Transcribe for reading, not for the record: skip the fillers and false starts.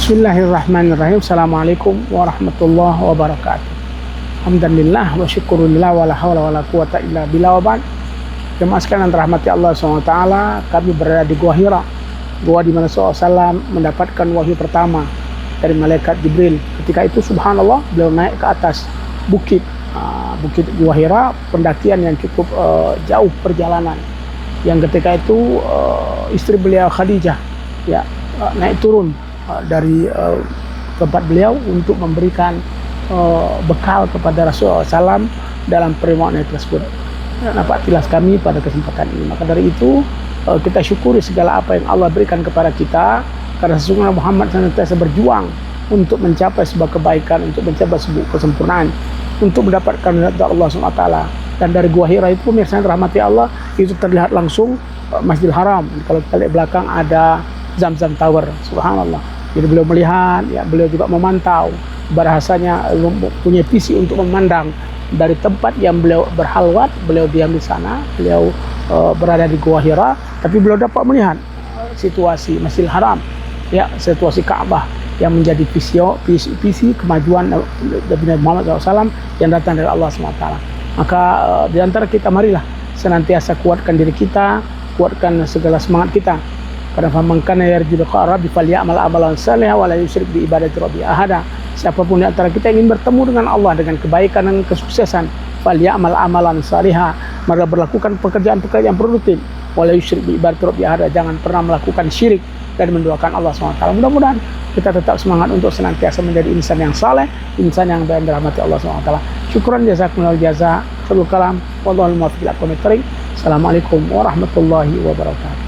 Bismillahirrahmanirrahim. Assalamualaikum warahmatullahi wabarakatuh. Alhamdulillah wa syukurillah wa la hawla wa la quwata illa billah wa ba'd. Jemaah sekalian rahmati Allah SWT, kami berada di Gua Hira, gua di mana SAW mendapatkan wahyu pertama dari malaikat Jibril. Ketika itu subhanallah beliau naik ke atas bukit bukit Gua Hira, pendakian yang cukup jauh perjalanan. Yang ketika itu istri beliau Khadijah ya naik turun dari tempat beliau untuk memberikan bekal kepada Rasulullah SAW dalam permohonan tersebut. Nampak tilas kami pada kesempatan ini. Maka dari itu kita syukuri segala apa yang Allah berikan kepada kita, karena sesungguhnya Muhammad senantiasa berjuang untuk mencapai sebuah kebaikan, untuk mencapai sebuah kesempurnaan, untuk mendapatkan ridha Allah SWT. Dan dari Gua Hira itu pemirsa rahmati Allah, itu terlihat langsung Masjidil Haram. Kalau kita lihat belakang ada Zamzam Tower, subhanallah. Jadi beliau melihat, ya beliau juga memantau, bahasanya punya visi untuk memandang dari tempat yang beliau berhalwat, beliau diam di sana, beliau berada di Gua Hira, tapi beliau dapat melihat situasi Masjidil Haram, ya situasi Ka'bah yang menjadi visi kemajuan Nabi Muhammad SAW yang datang dari Allah SWT. Maka di antara kita marilah senantiasa kuatkan diri kita, kuatkan segala semangat kita. Karena faman kana yarju liqa rabbi falyamal amalan salihan wa la yusyrik bi ibadati rabbi ahada. Siapapun di antara kita ingin bertemu dengan Allah dengan kebaikan dan kesuksesan, falyamal amalan salihan, maka berlakukan pekerjaan-pekerjaan produktif, wa la yusyrik bi ibadati rabbi ahada, jangan pernah melakukan syirik dan mendoakan Allah SWT. Mudah-mudahan kita tetap semangat untuk senantiasa menjadi insan yang saleh, insan yang dirahmati Allah SWT. Syukran jazakumullah jaza. Khairul kalam wallahu muwaffiq ila aqwamit thoriq. Assalamualaikum warahmatullahi wabarakatuh.